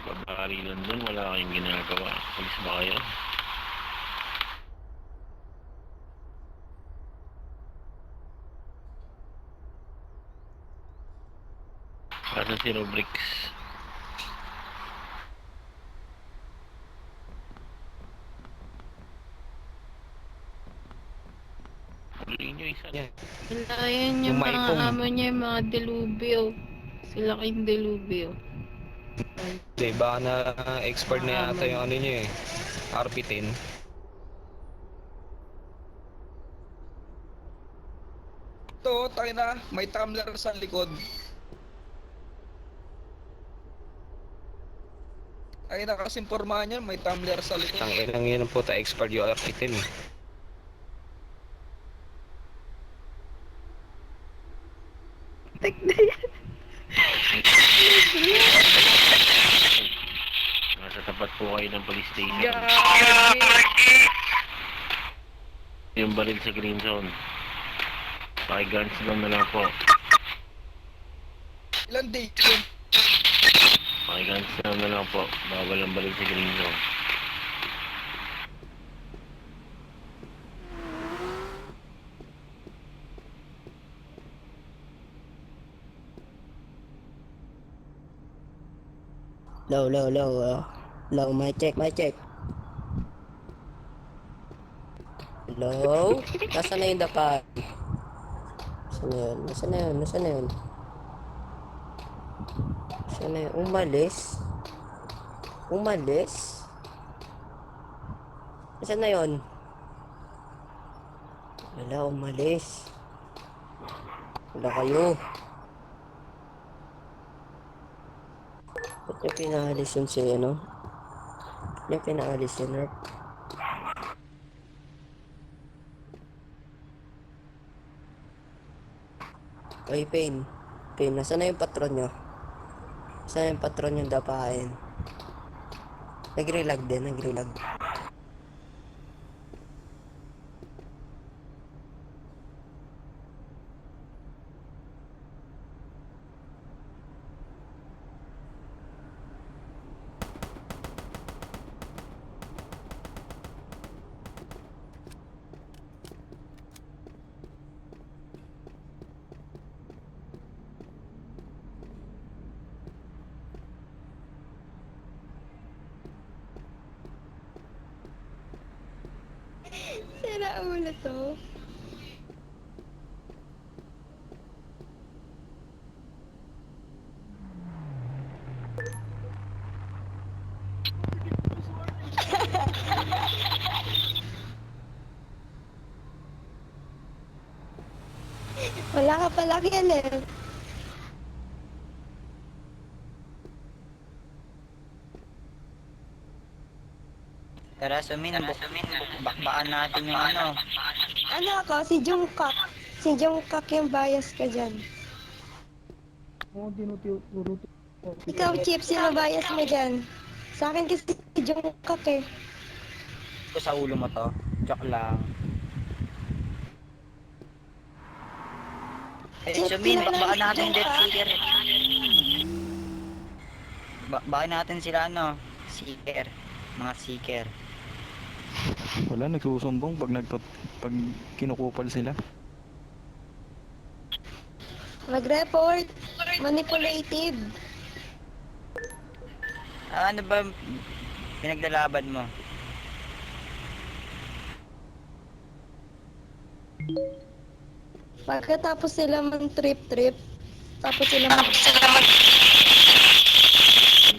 Babarilan dun, wala kayong ginagawa. Alis ba kayo? Kaso si Rubrix. Huli nyo isa. Yan. Wala yan yung mga Maipong. amo niya, yung mga delubyo. Sila kayong delubyo. Hindi, baka na expert na yata yung ano niya eh. RP10. Ito, tayo na. May tumbler sa likod. Ay na kasing pormahan yan, may tumbler sa likod. Ang ilang yun po ta expert yung RP10 eh. Tek na yan. Nasa tapat po kayo ng police station. Yung baril sa green zone. Pakiguns lang na lang po. Ilan day yun? Pakiguns lang na lang po. Bawal ang baril sa green zone. Low, mic check. Hello? Nasaan na yung dapa? Nasaan na yun? Umalis? Nasaan na yun? Wala, umalis. Wala kayo. Ba't yung pinaalis yun si ano? Yung pinaalis yun, Nerf? Oy, Pain, nasaan na yung patron nyo? Saan yung patron yung dapain? Nag-relag. Sira ulo to. Wala ka pala kilala. Tara, Sumin, bakbaan natin yung ano. Ano ako? Si Jungkook. Si Jungkook yung bias ka dyan. Ikaw, Chip, sino bias mo dyan? Sa akin kasi si Jungkook eh. Ito sa ulo mo to. Joke lang. Sumin, bakbaan natin Death Seeker. Bakbaan natin sila ano, Seeker. Mga Seeker. Wala, nagsusumbong pag kinukupal sila. Mag-report. Manipulative. Ano ba pinaglalaban mo? Pagkatapos sila man-trip, tapos sila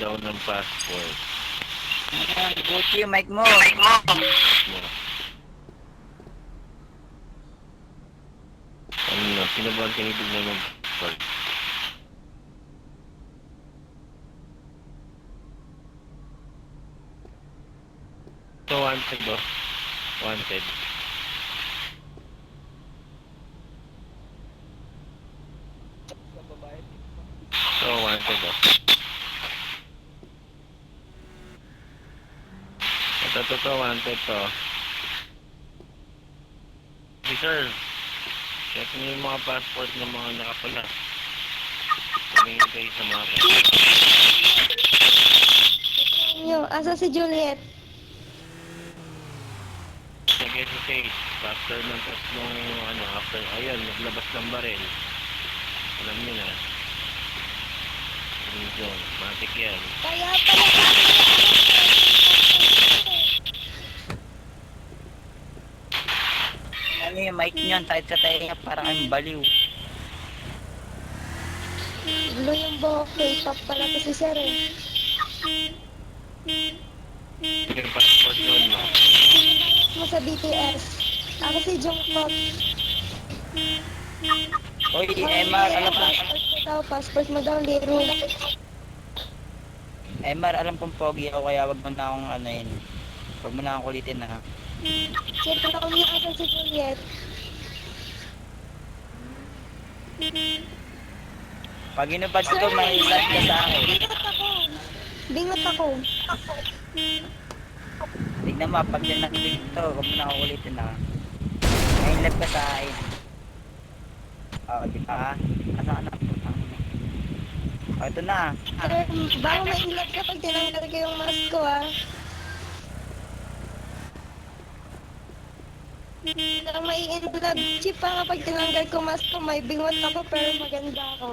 Down ng passport. Gucci yung mic mo. Ano na, sino ba ang tinitignan ng passport? So, wanted ba? Wanted. So, wanted ba? Ito, wanted to. Officer, check nyo yung mga passport ng mga nakapala. Tumingin kayo sa mapa. nyo. Asa si Juliet? Nag-hesitate. After ng tatlong, ayun, naglabas ng baril. Alam niyo na. Green zone. Matik yan. Kaya pala Ano yung mic nyo, tight sa tayo para kayong baliw. blue yung buhok. K-pop pala to si Sir eh. Yung passport yun, no? Mo sa BTS. Ako si Jungkook. Hoy, MR, alam ko, Passport mo daw, liro. MR, alam kong pogi ako kaya wag mo na akong ano yun. Wag mo na akong kulitin na. Siyempre ako niya asa si Juliet. Pag inubad ko, may ilan ka sa akin. Bingot ako. Tignan mo, pag dinakbig ito, wag mo na akong kulitin na. May ilan ka sa akin. Oo, di ba? Ano? Oh, ito na. Sir, baka mainlove ka pag tinanggal ko yung mask ko ah. Pero mai-inlove. Chip pa kapag tinanggal ko mask ko, may bingot ako pero maganda ako.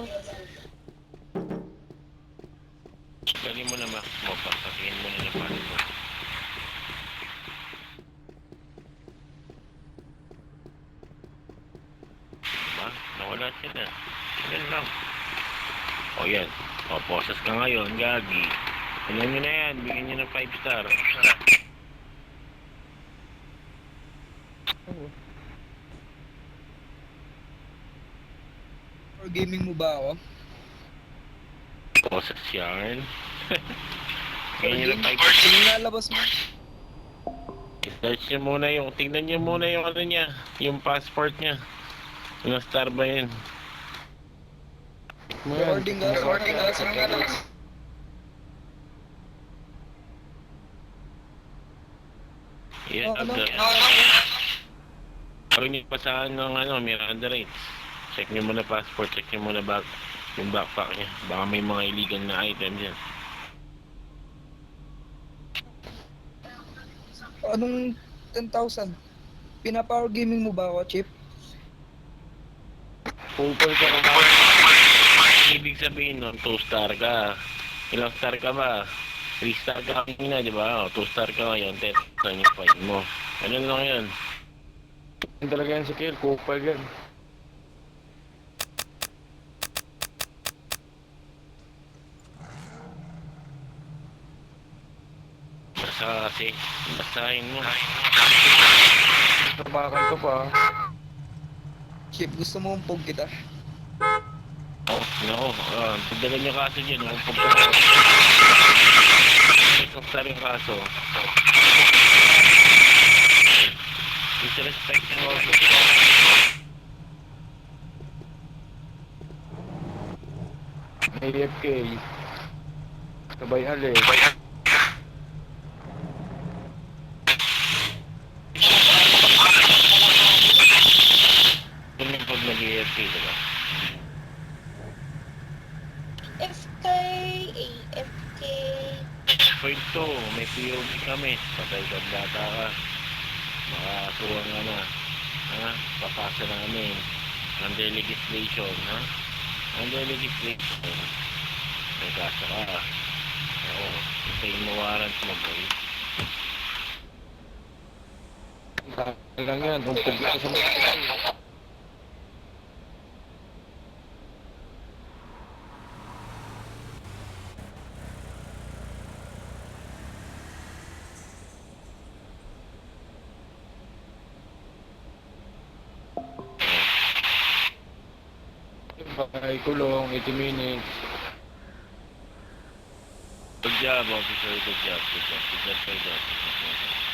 Dali mo na max mo. Pasakihin mo na ng passport. Diba? Nawala sila. Yan lang. O yan. O, poses ka ngayon, gagi. Tignan nyo na yan. Bigyan nyo ng 5 star. Or gaming mo ba ako? Poses yarn. Or Bigyan nyo ng gaming? 5 star. Sino nalabas mo? I-search nyo muna yung, tignan nyo muna yung ano niya, yung passport niya. Yung star ba yun? Recording ka? Recording ka? Sino nalabas? Yeah, Ano? Gawin nyo pa sa Miranda Rights. Check nyo muna passport, check nyo muna yung backpack niya. Baka may mga illegal na item dyan. Anong 10,000? Pina-power gaming mo ba ako, Chip? Pupol ka na. Ibig sabihin nun, 2 star ka. Ilang star ka ba? 3 star ka kanina, di ba? O, 2 star ka ngayon, 10 yung fine mo. Ganun lang yan. Yan talaga yan si Kiel, kupal yan. Basta kasi, basahin mo. Tabakan ka pa. Chip, gusto mo umpog kita? Oh, no. Pagdagan niyo kaso dyan, yung pagkakas. May star yung kaso. Disrespect mo. AFK. Sabay hali. Yun yung pag nag-EFK, diba? FK, AFK. Point 2, may POV kami. Patay ka, bata ka. Makasuhan ka na. Ha? Papasa namin. Under legislation, ha? Under legislation. May kaso ka. Oo. Hintayin mo warrant mo, boy. Lang yan, umpog ka sa mga. Bakay kulong, 80 minutes. Good job, officer. Good job. Good job. Good job, good job.